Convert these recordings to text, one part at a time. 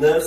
citocinas,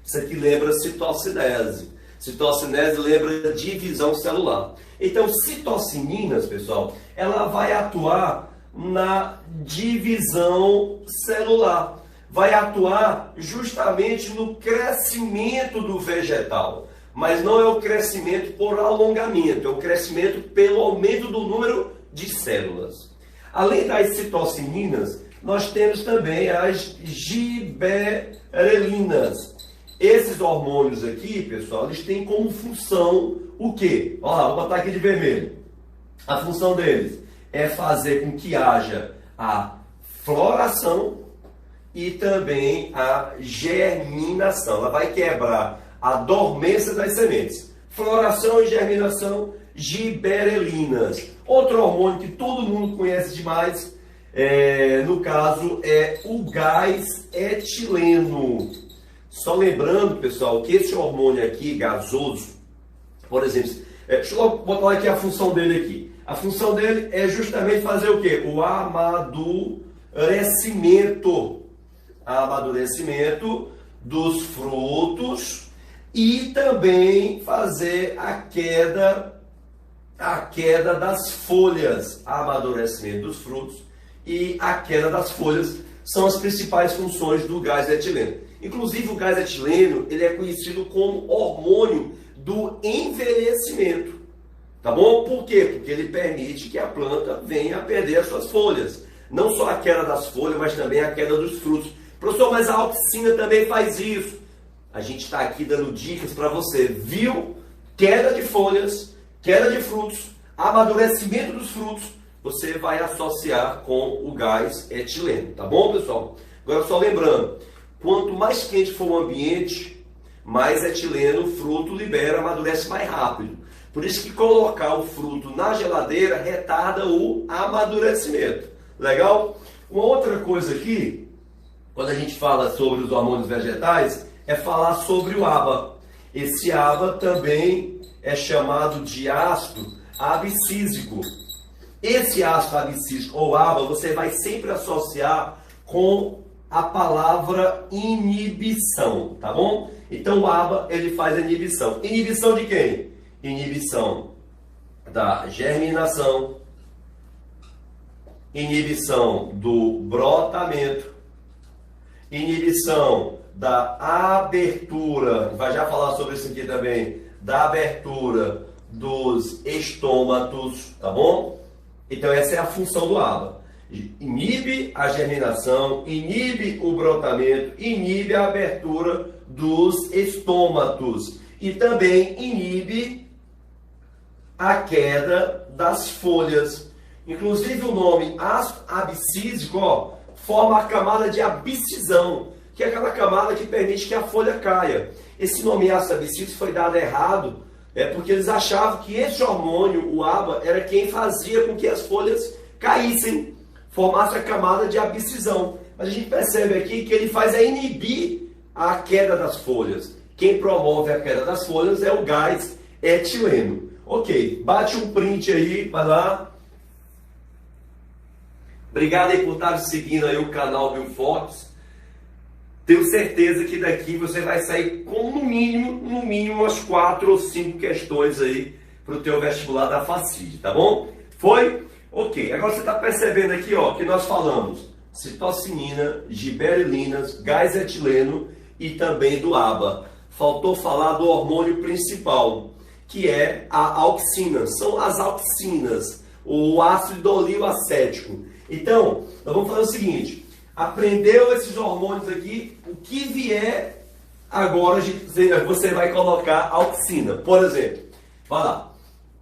isso aqui lembra citocinese. Citocinese lembra divisão celular. Então, citocininas, pessoal, ela vai atuar na divisão celular. Vai atuar justamente no crescimento do vegetal. Mas não é o crescimento por alongamento, é o crescimento pelo aumento do número de células. Além das citocininas, nós temos também as giberelinas. Esses hormônios aqui, pessoal, eles têm como função o quê? Olha lá, vou botar aqui de vermelho. A função deles é fazer com que haja a floração e também a germinação. Ela vai quebrar a dormência das sementes. Floração e germinação, giberelinas. Outro hormônio que todo mundo conhece demais, no caso, é o gás etileno. Só lembrando, pessoal, que esse hormônio aqui, gasoso, por exemplo, deixa eu botar aqui a função dele aqui. A função dele é justamente fazer o quê? O amadurecimento. Amadurecimento dos frutos e também fazer a queda das folhas. Amadurecimento dos frutos e a queda das folhas são as principais funções do gás etileno. Inclusive, o gás etileno ele é conhecido como hormônio do envelhecimento. Tá bom? Por quê? Porque ele permite que a planta venha a perder as suas folhas. Não só a queda das folhas, mas também a queda dos frutos. Professor, mas a auxina também faz isso. A gente está aqui dando dicas para você. Viu? Queda de folhas, queda de frutos, amadurecimento dos frutos, você vai associar com o gás etileno. Tá bom, pessoal? Agora, só lembrando, quanto mais quente for o ambiente, mais etileno o fruto libera, amadurece mais rápido. Por isso que colocar o fruto na geladeira retarda o amadurecimento. Legal? Uma outra coisa aqui, quando a gente fala sobre os hormônios vegetais, é falar sobre o ABA. Esse ABA também é chamado de ácido abscísico. Esse ácido abscísico ou ABA você vai sempre associar com a palavra inibição, tá bom? Então o ABA ele faz a inibição. Inibição de quem? Inibição da germinação, inibição do brotamento, inibição da abertura, vai já falar sobre isso aqui também, da abertura dos estômatos, tá bom? Então essa é a função do ABA. Inibe a germinação, inibe o brotamento, inibe a abertura dos estômatos e também inibe a queda das folhas. Inclusive o nome ácido abscísico, ó, forma a camada de abscisão, que é aquela camada que permite que a folha caia. Esse nome ácido abscísico foi dado errado, porque eles achavam que esse hormônio, o ABA, era quem fazia com que as folhas caíssem, formasse a camada de abscisão. Mas a gente percebe aqui que ele faz inibir a queda das folhas. Quem promove a queda das folhas é o gás etileno. Ok, bate um print aí, vai lá. Obrigado aí por estar seguindo aí o canal Biofox. Tenho certeza que daqui você vai sair com no mínimo umas 4 ou 5 questões aí para o teu vestibular da Facid, tá bom? Foi? Ok, agora você está percebendo aqui, ó, que nós falamos citocinina, giberelinas, gás etileno e também do ABA. Faltou falar do hormônio principal, que é a auxina. São as auxinas, o ácido olioacético. Então, nós vamos fazer o seguinte, aprendeu esses hormônios aqui, o que vier agora você vai colocar auxina. Por exemplo, vai lá,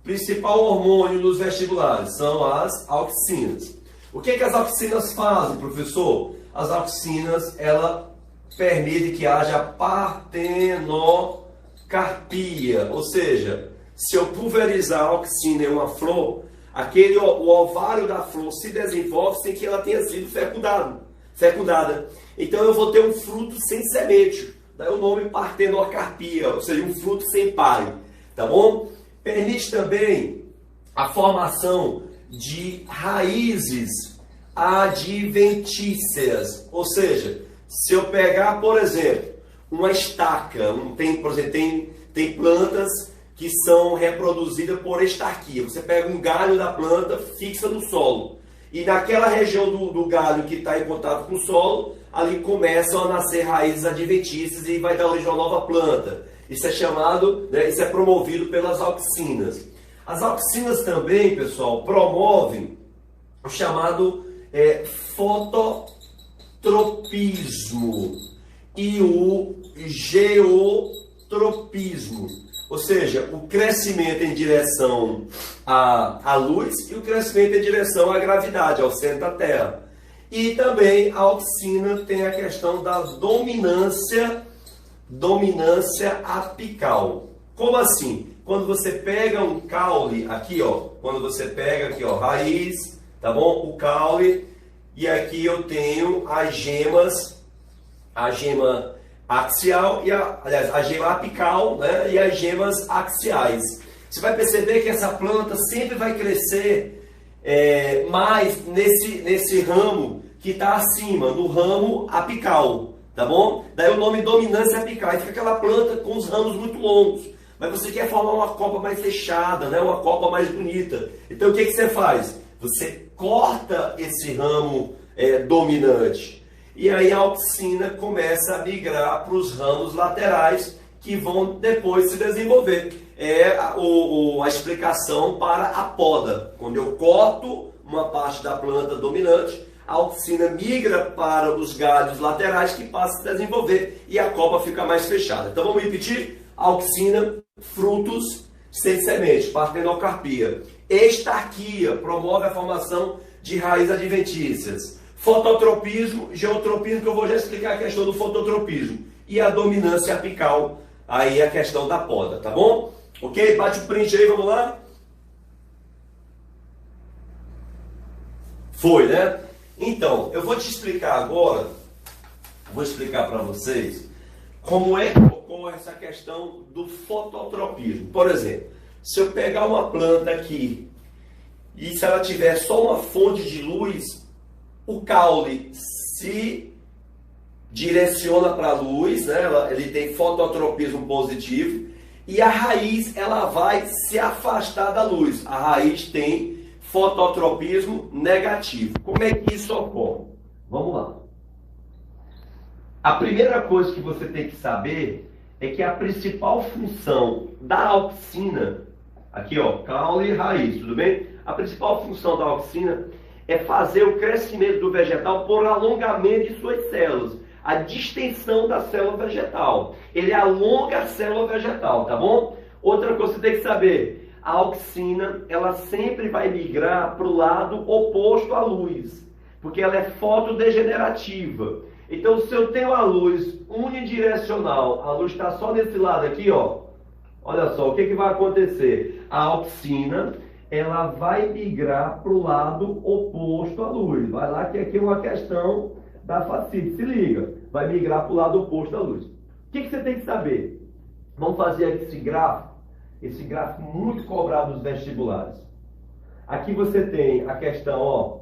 principal hormônio dos vestibulares são as auxinas. O que as auxinas fazem, professor? As auxinas, ela permite que haja partenocarpia, ou seja, se eu pulverizar a auxina em uma flor, o ovário da flor se desenvolve sem que ela tenha sido fecundada. Então eu vou ter um fruto sem semente. Daí o nome partenocarpia, ou seja, um fruto sem pare. Tá bom? Permite também a formação de raízes adventícias. Ou seja, se eu pegar, por exemplo, uma estaca. Tem, por exemplo, tem plantas que são reproduzidas por estarquia. Você pega um galho da planta, fixa no solo. E naquela região do galho que está em contato com o solo, ali começam a nascer raízes adventícias e vai dar origem a uma nova planta. Isso é chamado, né, isso é promovido pelas auxinas. As auxinas também, pessoal, promovem o chamado fototropismo e o geotropismo. Ou seja, o crescimento em direção à luz e o crescimento em direção à gravidade, ao centro da Terra. E também a auxina tem a questão da dominância apical. Como assim? Quando você pega um caule, aqui ó, quando você pega aqui ó, raiz, tá bom? O caule, e aqui eu tenho as gemas, a gema axial e a gema apical, né? E as gemas axiais. Você vai perceber que essa planta sempre vai crescer mais nesse ramo que está acima, no ramo apical, tá bom? Daí o nome dominância apical, aí fica aquela planta com os ramos muito longos, mas você quer formar uma copa mais fechada, né? Uma copa mais bonita. Então o que você faz? Você corta esse ramo dominante. E aí a auxina começa a migrar para os ramos laterais que vão depois se desenvolver. É a explicação para a poda. Quando eu corto uma parte da planta dominante, a auxina migra para os galhos laterais que passam a se desenvolver e a copa fica mais fechada. Então vamos repetir? Auxina, frutos sem semente, partenocarpia. Estarquia, promove a formação de raízes adventícias. Fototropismo, geotropismo, que eu vou já explicar a questão do fototropismo. E a dominância apical, aí a questão da poda, tá bom? Ok? Bate o print aí, vamos lá? Foi, né? Então, eu vou te explicar agora, vou explicar para vocês como é que ocorre essa questão do fototropismo. Por exemplo, se eu pegar uma planta aqui e se ela tiver só uma fonte de luz, o caule se direciona para a luz, né? Ele tem fototropismo positivo, e a raiz ela vai se afastar da luz. A raiz tem fototropismo negativo. Como é que isso ocorre? Vamos lá. A primeira coisa que você tem que saber é que a principal função da auxina, aqui ó, caule e raiz, tudo bem? A principal função da auxina é fazer o crescimento do vegetal por alongamento de suas células. A distensão da célula vegetal. Ele alonga a célula vegetal, tá bom? Outra coisa que você tem que saber. A auxina, ela sempre vai migrar para o lado oposto à luz. Porque ela é fotodegenerativa. Então, se eu tenho a luz unidirecional, a luz está só nesse lado aqui, ó. Olha só, o que vai acontecer? A auxina, ela vai migrar para o lado oposto à luz. Vai lá que aqui é uma questão da fascite. Se liga, vai migrar para o lado oposto à luz. O que você tem que saber? Vamos fazer aqui esse gráfico muito cobrado dos vestibulares. Aqui você tem a questão, ó,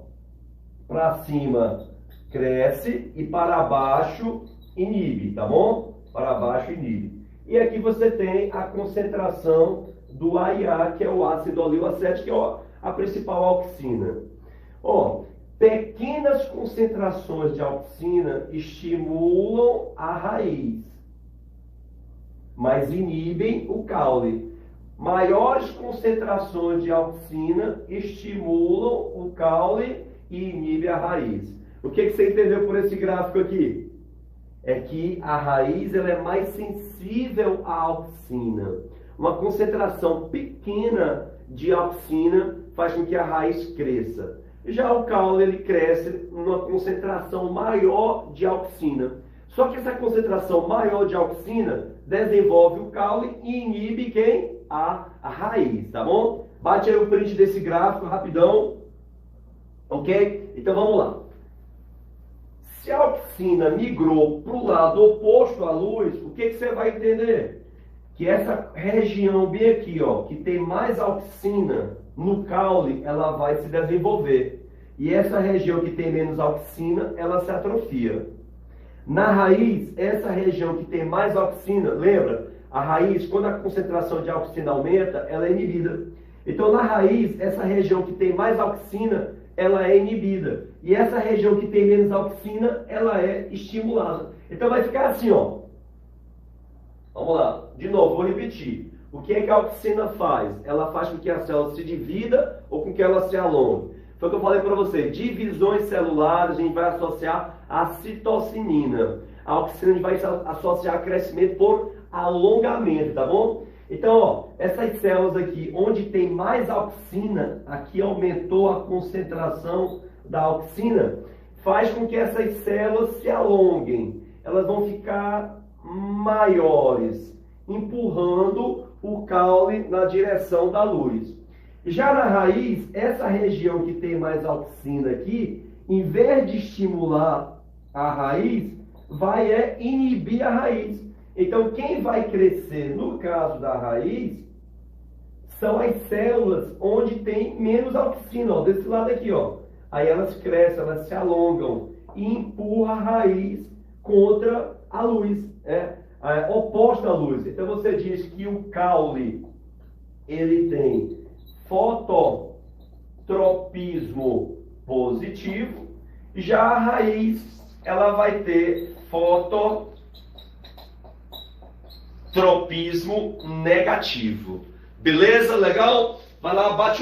para cima cresce e para baixo inibe, tá bom? Para baixo inibe. E aqui você tem a concentração do AIA, que é o ácido oleoacético, que é a principal auxina. Ó, pequenas concentrações de auxina estimulam a raiz, mas inibem o caule. Maiores concentrações de auxina estimulam o caule e inibem a raiz. O que você entendeu por esse gráfico aqui? É que a raiz ela é mais sensível à auxina. Uma concentração pequena de auxina faz com que a raiz cresça. Já o caule ele cresce numa concentração maior de auxina. Só que essa concentração maior de auxina desenvolve o caule e inibe quem? A raiz, tá bom? Bate aí o print desse gráfico rapidão. Ok? Então vamos lá. Se a auxina migrou para o lado oposto à luz, o que você vai entender? Que essa região bem aqui, ó, que tem mais auxina no caule, ela vai se desenvolver. E essa região que tem menos auxina, ela se atrofia. Na raiz, essa região que tem mais auxina, lembra? A raiz, quando a concentração de auxina aumenta, ela é inibida. Então, na raiz, essa região que tem mais auxina, ela é inibida. E essa região que tem menos auxina, ela é estimulada. Então, vai ficar assim, ó. Vamos lá. De novo, vou repetir. O que é que a auxina faz? Ela faz com que a célula se divida ou com que ela se alongue. Foi o que eu falei para você. Divisões celulares, a gente vai associar a citocinina. A auxina a gente vai associar a crescimento por alongamento, tá bom? Então, ó, essas células aqui, onde tem mais auxina, aqui aumentou a concentração da auxina, faz com que essas células se alonguem. Elas vão ficar maiores, empurrando o caule na direção da luz. Já na raiz, essa região que tem mais auxina aqui, em vez de estimular a raiz, vai inibir a raiz. Então, quem vai crescer, no caso da raiz, são as células onde tem menos auxina, ó, desse lado aqui, ó. Aí elas crescem, elas se alongam e empurram a raiz contra a luz, oposta à luz. Então, você diz que o caule, ele tem fototropismo positivo, já a raiz, ela vai ter fototropismo negativo. Beleza? Legal? Vai lá, bate